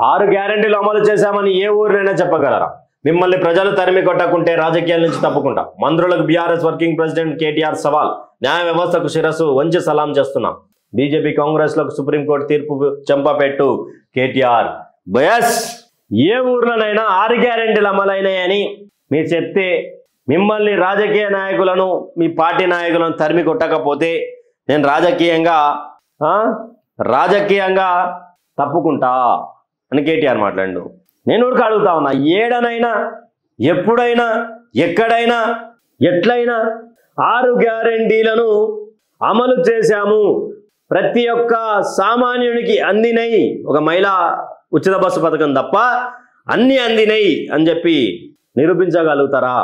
6 గ్యారెంటీలు అమలు చేశామని ఏ ఊరినైనా చెప్పగలరా? మిమ్మల్ని ప్రజలు తరిమి కొట్టకుంటే రాజకీయాల నుంచి తప్పుకుంటాం. మంత్రులకు బీఆర్ఎస్ వర్కింగ్ ప్రెసిడెంట్ కేటీఆర్ సవాల్. న్యాయ వ్యవస్థకు శిరస్సు వంచి సలాం చేస్తున్నాం. బీజేపీ కాంగ్రెస్ లకు సుప్రీంకోర్టు తీర్పు చెంపపెట్టు కేటీఆర్. బయస్ ఏ ఊర్లోనైనా 6 గ్యారెంటీలు అమలైనాయని మీరు చెప్తే మిమ్మల్ని రాజకీయ నాయకులను మీ పార్టీ నాయకులను తరిమి కొట్టకపోతే నేను రాజకీయంగా తప్పుకుంటా అని కేటీఆర్ మాట్లాడు. నేను ఊరికి అడుగుతా ఉన్నా, ఏడనైనా ఎప్పుడైనా ఎక్కడైనా ఎట్లయినా 6 గ్యారెంటీలను అమలు చేశాము, ప్రతి ఒక్క సామాన్యునికి అందినయి, ఒక మహిళా ఉచిత బస్సు పథకం తప్ప అన్ని అందినయి అని చెప్పి నిరూపించగలుగుతారా?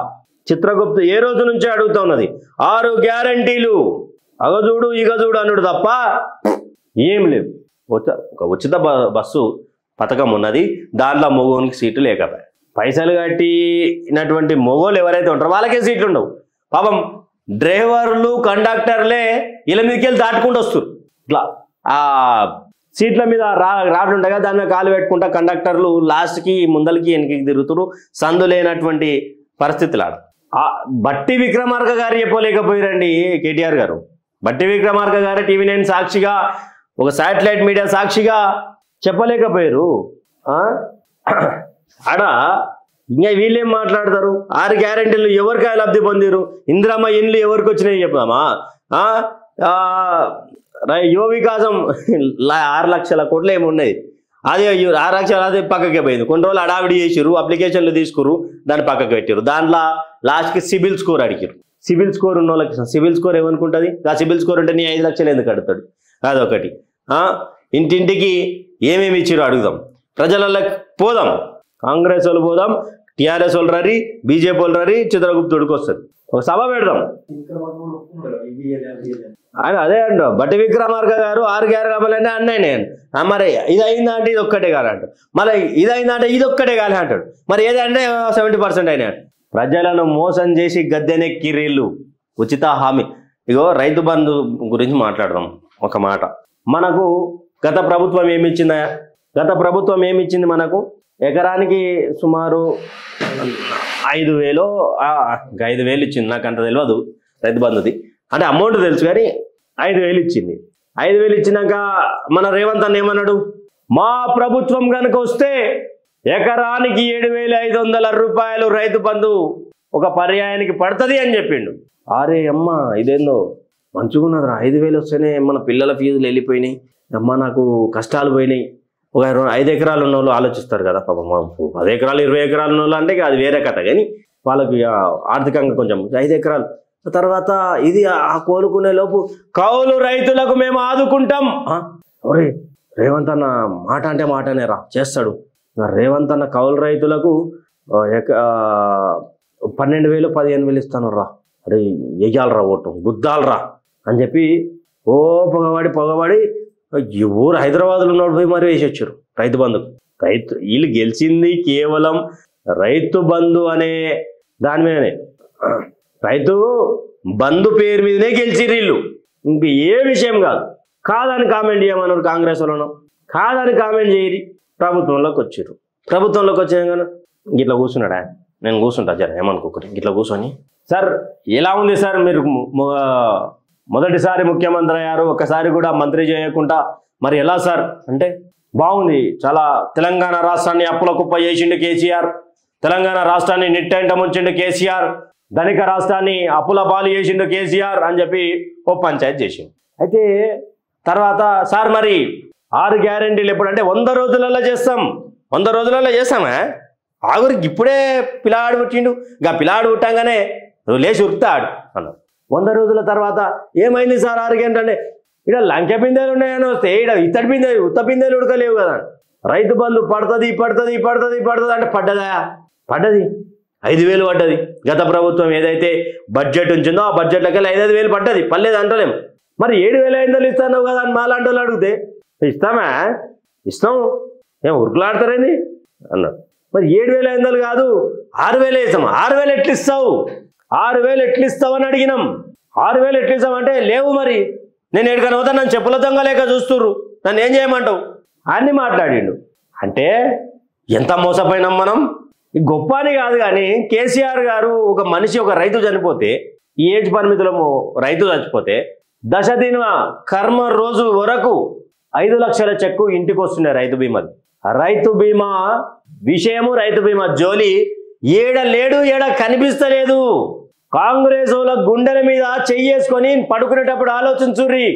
చిత్రగుప్త ఏ రోజు నుంచే అడుగుతా ఉన్నది. 6 గ్యారెంటీలు అగజూడు ఇగజూడు అనుడు తప్ప ఏం లేవు. ఒక ఉచిత బస్సు పథకం ఉన్నది, దాంట్లో మగోనికి సీట్లు లేకపోయాయి. పైసలు కట్టినటువంటి మొగోళ్ళు ఎవరైతే ఉంటారో వాళ్ళకే సీట్లు ఉండవు. పాపం డ్రైవర్లు కండక్టర్లే ఇళ్ళ మీదకి వెళ్ళి దాటుకుంటూ వస్తారు. ఇట్లా ఆ సీట్ల మీద రాడుండగా దాని మీద కాలు పెట్టుకుంటా కండక్టర్లు లాస్ట్కి ముందలకి వెనక్కి తిరుగుతారు. సందు లేనటువంటి పరిస్థితులు ఆడ. బట్టి విక్రమార్క గారు చెప్పలేకపోయారండి కేటీఆర్ గారు. బట్టి విక్రమార్క గారు TV9 సాక్షిగా, ఒక శాటిలైట్ మీడియా సాక్షిగా చెప్పలేకపోయారు. ఆడ ఇంకా వీళ్ళేం మాట్లాడతారు? 6 గ్యారెంటీలు ఎవరికి లబ్ధి పొందిరు? ఇందిరమ్మ ఇండ్లు ఎవరికి వచ్చినాయి చెప్దామా? యువ వికాసం 6 లక్షల కోట్లు ఏమున్నాయి, అదే 6 లక్షలు అదే పక్కకే పోయింది. కొన్ని రోజులు అడావిడి చేసిరు, అప్లికేషన్లు తీసుకురు, దాన్ని పక్కకు పెట్టారు. దాంట్లో లాస్ట్కి సిబిల్ స్కోర్ అడిగారు. సిబిల్ స్కోర్ ఉన్న వాళ్ళకి సిబిల్ స్కోర్ ఏమనుకుంటుంది? ఆ సిబిల్ స్కోర్ ఉంటే నీ 5 లక్షలు ఎందుకు అడుగుతాడు? అదొకటి. ఇంటింటికి ఏమేమి ఇచ్చిరో అడుగుదాం, ప్రజలకు పోదాం. కాంగ్రెస్ వాళ్ళు పోదాం, టీఆర్ఎస్ వాళ్ళు రరి, బీజేపీ వాళ్ళు రరి, చిత్రగుప్తుడికి వస్తుంది. ఒక సభ పెడదాం. అదే అంట బట్టి విక్రమార్క గారు 6 గ్యారెంటీలు అన్నాయి. నేను మరి ఇది అయిందా అంటే ఇది ఒక్కటే కాదంట, మళ్ళీ ఇది అయిందంటే ఇది ఒక్కటే కాలే అంటాడు. మరి ఏదంటే 70% అయినా. ప్రజలను మోసం చేసి గద్దెనెక్కిరీళ్ళు. ఉచిత హామీ. ఇగో రైతు బంధు గురించి మాట్లాడదాం ఒక మాట. మనకు గత ప్రభుత్వం ఏమిచ్చిందా? గత ప్రభుత్వం ఏమిచ్చింది మనకు? ఎకరానికి సుమారు 5,000 ఇచ్చింది. నాకు అంత తెలియదు రైతు బంధుది, అంటే అమౌంట్ తెలుసు కానీ 5,000 ఇచ్చింది. 5,000 ఇచ్చినాక మన రేవంత్ అన్న ఏమన్నాడు? మా ప్రభుత్వం కనుక వస్తే ఎకరానికి 7,500 రూపాయలు రైతు బంధు ఒక పర్యాయానికి పడుతుంది అని చెప్పిండు. అరే అమ్మ ఇదేందో మంచిగున్నదిరా, 5,000 వస్తేనే మన పిల్లల ఫీజులు వెళ్ళిపోయినాయి, అమ్మ నాకు కష్టాలు పోయినాయి. ఒక 5 ఎకరాలు ఉన్న వాళ్ళు ఆలోచిస్తారు కదా పాపం. 10 ఎకరాలు 20 ఎకరాలు ఉన్న వాళ్ళు అంటే అది వేరే కథ, కానీ వాళ్ళకి ఆర్థికంగా కొంచెం 5 ఎకరాలు తర్వాత ఇది కోలుకునే లోపు కౌలు రైతులకు మేము ఆదుకుంటాం. ఒరే రేవంత్ అన్న మాట అంటే మాటనే రా చేస్తాడు. రేవంత్ అన్న కౌలు రైతులకు 12,000 15,000 ఇస్తాను రా, అరే వెయ్యాలరా ఓటు గుద్దాలరా అని చెప్పి పొగబడి ఈ ఊరు హైదరాబాద్లో ఉన్నోడు పోయి మరి వేసి వచ్చారు రైతు బంధుకు. వీళ్ళు గెలిచింది కేవలం రైతు బంధు అనే దాని మీదనే, రైతు బంధు పేరు మీదనే గెలిచిర్రు వీళ్ళు. ఇంక ఏ విషయం కాదని కామెంట్ చేయమన్నారు కాంగ్రెస్ వాళ్ళను, కాదని కామెంట్ చేయరి. ప్రభుత్వంలోకి వచ్చారు. ప్రభుత్వంలోకి వచ్చాక ఇట్లా కూర్చున్నాడా? నేను కూర్చుంటా జర ఏమనుకోకరి ఇట్లా కూర్చొని, సార్ ఎలా ఉంది సార్, మీరు మొదటిసారి ముఖ్యమంత్రి అయ్యారు, ఒక్కసారి కూడా మంత్రి చేయకుండా మరి ఎలా సార్ అంటే, బాగుంది చాలా, తెలంగాణ రాష్ట్రాన్ని అప్పుల కుప్ప చేసిండు కేసీఆర్, తెలంగాణ రాష్ట్రాన్ని నిట్టంట ముంచిండు కేసీఆర్, ధనిక రాష్ట్రాన్ని అప్పుల పాలు చేసిండు కేసీఆర్ అని చెప్పి ఓ పంచాయతీ చేసిండు. అయితే తర్వాత సార్ మరి 6 గ్యారెంటీలు ఎప్పుడంటే 100 రోజులలో చేస్తాం. 100 రోజులలో చేస్తామా? ఆగురికి ఇప్పుడే పిల్లాడు పుట్టిండు, ఇంకా పిల్లాడు పుట్టంగానే లేచి ఉరుకుతాడు అన్నారు. 100 రోజుల తర్వాత ఏమైంది సార్ 6 గ్యారెంటీ అంటే, ఇక్కడ లంకె పిందెలు ఉన్నాయని వస్తే ఇక్కడ ఇత్తడి పిందెలు ఉత్త పిందెలు ఉడకలేవు కదా. రైతు బంధు పడుతుంది అంటే పడ్డది 5,000 పడ్డది. గత ప్రభుత్వం ఏదైతే బడ్జెట్ ఉంచిందో ఆ బడ్జెట్లకి 5,000 పడ్డది, పర్లేదు అంటలేము. మరి 7,500 ఇస్తాను కదా అని మాలాంటి వాళ్ళు అడిగితే ఇస్తాం ఏం ఉరుకులాడతారేంది అన్నారు. మరి 7,500 కాదు 6,000 ఇస్తాం. 6,000 ఎట్లు ఇస్తావు? 6,000 ఎట్లు ఇస్తావని అడిగినాం. 6,000 ఎట్లు ఇస్తామంటే లేవు, మరి నేను ఎక్కడికైనా పోతా నన్ను చెప్పుల దొంగ లేక చూస్తుర్రు, నన్ను ఏం చేయమంటావు అని మాట్లాడిండు. అంటే ఎంత మోసపోయినాం మనం. ఈ గొప్ప అని కాదు కానీ కేసీఆర్ గారు ఒక మనిషి ఒక రైతు చనిపోతే ఈ ఏజ్ పరిమితిలో రైతు చచ్చిపోతే దశదిన కర్మ రోజు వరకు 5 లక్షల చెక్కు ఇంటికి వస్తుండే రైతు బీమాది. రైతు బీమా విషయము రైతు బీమా జోలి ఏడ కనిపిస్తలేదు. కాంగ్రెస్ వాళ్ళ గుండెల మీద చెయ్యేసుకొని పడుకునేటప్పుడు ఆలోచించుర్రి,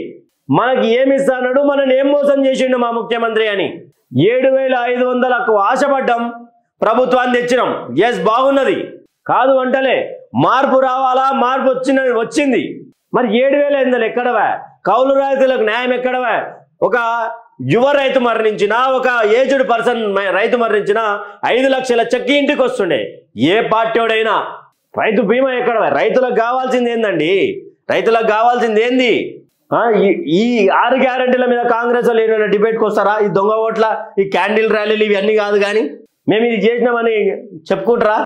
మనకి ఏమిస్తాడు, మనని ఏం మోసం చేసిండు మా ముఖ్యమంత్రి అని. 7,500కు ఆశపడ్డాం, ప్రభుత్వాన్ని తెచ్చినాం. ఎస్ బాగున్నది, కాదు అంటలే. మార్పు రావాలా, మార్పు వచ్చింది. మరి 7,500 ఎక్కడవా? కౌలు రైతులకు న్యాయం ఎక్కడవా? ఒక యువ రైతు మరణించినా, ఒక ఏజ్డ్ పర్సన్ రైతు మరణించినా 5 లక్షల చెక్ ఇంటికి వస్తుండే. ఏ పార్టీడైనా రైతు బీమా ఎక్కడవా? రైతులకు కావాల్సింది ఏందండి? రైతులకు కావాల్సింది ఏంది? ఈ 6 గ్యారెంటీల మీద కాంగ్రెస్ వాళ్ళు ఏమైనా డిబేట్కి వస్తారా? ఈ దొంగ ఓట్ల, ఈ క్యాండిల్ ర్యాలీలు ఇవన్నీ కాదు కానీ మేము ఇది చేసినామని చెప్పుకుంటారా?